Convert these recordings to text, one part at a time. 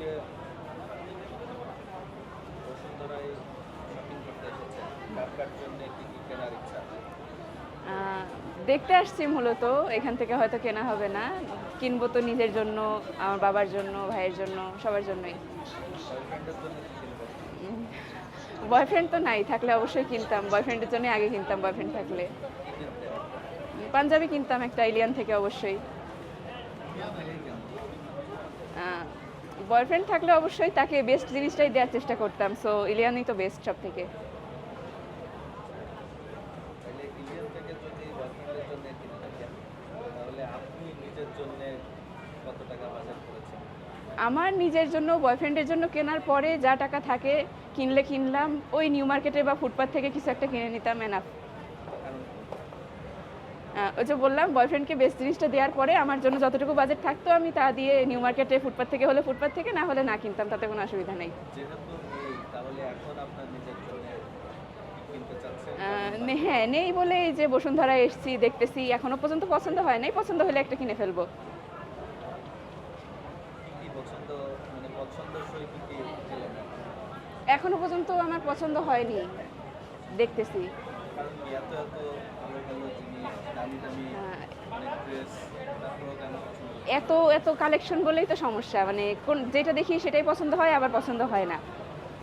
যে বসুন্ধরায় শপিং করতে এসেছেন, কার জন্য কি কি কেনার ইচ্ছা? দেখতে আসছি মূলত, এখান থেকে হয়তো কেনা হবে না। কিনবো তো নিজের জন্য, আমার বাবার জন্য, ভাইয়ের জন্য, সবার জন্যই। বয়ফ্রেন্ডের জন্য কি কিনবেন? বয়ফ্রেন্ড তো নাই, থাকলে অবশ্যই কিনতাম। বয়ফ্রেন্ডের জন্য আগে কিনতাম, বয়ফ্রেন্ড থাকলে। কি কিনতেন? পাঞ্জাবি কিনতাম একটা এলিয়ান থেকে অবশ্যই। কোথা থেকেই কেন? বয়ফ্রেন্ড থাকলে অবশ্যই তাকে বেস্ট জিনিসটাই দেওয়ার চেষ্টা করতাম, সো ইলিয়ানই তো বেস্ট সব থেকে। তাহলে ইন্ডিয়ান থেকে যদি বয়ফ্রেন্ডের জন্য কিনে থাকেন, তাহলে আপনি নিজের জন্য কত টাকা বাজেট করেছেন? আমার নিজের জন্য, বয়ফ্রেন্ডের জন্য কেনার পরে যা টাকা থাকে, কিনলে কিনলাম, ওই নিউ মার্কেটে বা ফুটপাথ থেকে কিছু একটা কিনে নিতাম, এনাফ। কারণ ওই যে বললাম, বয়ফ্রেন্ডকে বেস্ট জিনিসটা দেওয়ার পরে আমার জন্য যতটুকু বাজেট থাকতো আমি তা দিয়ে নিউ মার্কেটে ফুটপাথ থেকে হলে ফুটপাথ থেকে, না হলে না কিনতাম, তাতে কোনো অসুবিধা নেই। যেহেতু নেই, তাহলে এখন আপনার নিজের জন্য কি কিনতে চাচ্ছেন? হ্যাঁ, নেই বলে এই যে বসুন্ধরায় এসেছি, দেখতেছি, এখনো পর্যন্ত পছন্দ হয় নাই, পছন্দ হলে একটা কিনে ফেলবো। কি কি পছন্দ, মানে পছন্দসই কি কি পেলেন? এখনো পর্যন্ত আমার পছন্দ হয়নি, দেখতেছি। কারণ কি এত এত ভালো ভালো জিনিস, দামি দামি অনেক ড্রেস, তারপরেও কেন পছন্দ হচ্ছে? এত এত কালেকশন বলেই তো সমস্যা, মানে কোন যেটা দেখি সেটাই পছন্দ হয়, আবার পছন্দ হয় না।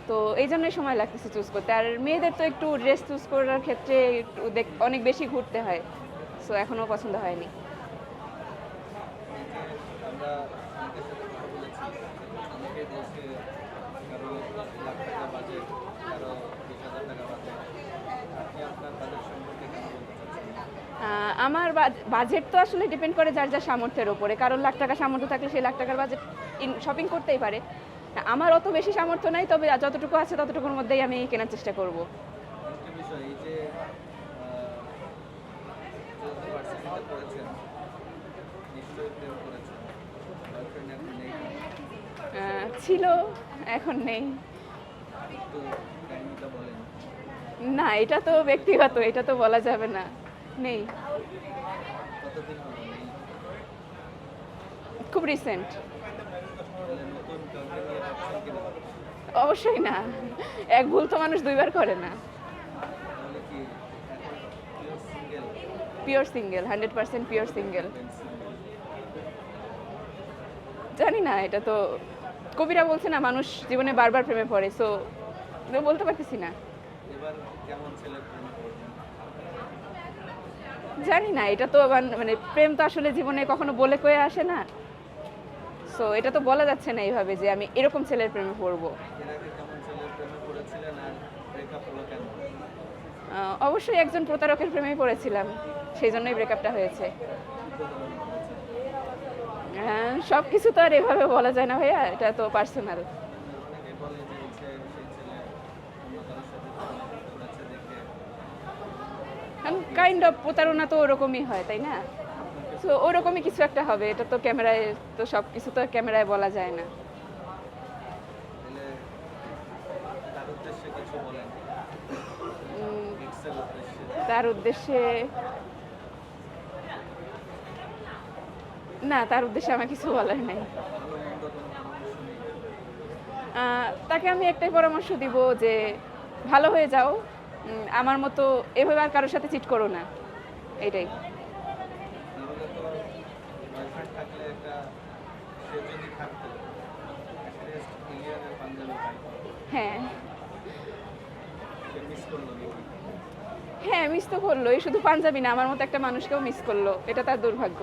তো এই জন্যই সময় লাগতেছে চুজ করতে। আর মেয়েদের তো একটু ড্রেস চুজ করার ক্ষেত্রে একটু অনেক বেশি ঘুরতে হয়, সো এখনও পছন্দ হয়নি। এই যে আমরা অনেকের সাথে কথা বলেছি, অনেকেই বলছে কারো লাখ টাকা বাজেট, কারো 20,000 টাকা বাজেট। আপনি আপনার বাজেট সম্পর্কে কেন বলতে চাচ্ছেন? আমার বাজেট তো আসলে ডিপেন্ড করে যার যার সামর্থ্যের উপরে। কারণ লাখ টাকা সামর্থ্য থাকলে সেই লাখ টাকার বাজেট শপিং করতেই পারে। আমার অত বেশি সামর্থ্য নাই, তবে যতটুকু আছে ততটুকুর মধ্যেই আমি কেনার চেষ্টা করব। একটা বিষয়, এই যে যেহেতু ভার্সিটিতে পড়েছেন, নিশ্চয়ই প্রেম করেছেন, বয়ফ্রেন্ড এখন নেই, ছিল, এখন নেই। একটু কাহিনিটা বলেন। না, এটা তো ব্যক্তিগত, এটা তো বলা যাবে না। নেই, কতদিন হলো নেই? খুব রিসেন্ট। তাহলে নতুন কাউকে নিয়ে ভাবছেন কিনা? অবশ্যই না, এক ভুল তো মানুষ দুইবার করে না। তাহলে কি এখন pure single? Pure single, 100% pure single. জানি না, এটা তো কবিরা বলছে না মানুষ জীবনে বারবার প্রেমে পড়ে, সো বলতে পারতেছি না। এবার কেমন ছেলে প্রেম করবেন? জানি না, এটা তো মানে প্রেম তো আসলে জীবনে কখনো বলে কয়ে আসে না, সো এটা তো বলা যাচ্ছে না এইভাবে যে আমি এরকম ছেলের প্রেমে পড়বো। এর আগে কেমন ছেলের প্রেমে পড়েছিলেন আর ব্রেকআপ হলো কেন? অবশ্যই একজন প্রতারকের প্রেমেই পড়েছিলাম, সেই জন্যই ব্রেকআপটা হয়েছে। সব কিছু তো আর এভাবে বলা যায় না ভাইয়া, এটা তো পার্সোনাল। অনেকেই বলে যে হচ্ছে সেই ছেলে অন্য কারোর সাথে প্রেম করেছে দেখে কাইন্ড অফ প্রতারণা তো ওরকমই হয়, তাই না? আপনাকে, তো ওরকমই কিছু একটা হবে, এটা তো ক্যামেরায়, তো সব কিছু তো ক্যামেরায় বলা যায় না। তাহলে তার উদ্দেশ্যে কিছু বলেন, উম, এক্সেল উদ্দেশ্যে। তার উদ্দেশ্যে না, তার উদ্দেশ্যে আমার কিছু বলার নাই। ভালো মন্দ কোনো পরামর্শ নেই? তাকে আমি একটাই পরামর্শ দিব যে ভালো হয়ে যাও, আমার মতো এভাবে আর কারোর সাথে চিট করো না, এইটাই। তাহলে তো বয়ফ্রেন্ড থাকলে একটা, সে যদি থাকতো অ্যাটলিস্ট ইলিয়ানের পাঞ্জাবি পাইতো, হ্যাঁ, সে মিস করলো নাকি? হ্যাঁ, মিস তো করলো, এই শুধু পাঞ্জাবি না, আমার মতো একটা মানুষকেও মিস করলো, এটা তার দুর্ভাগ্য।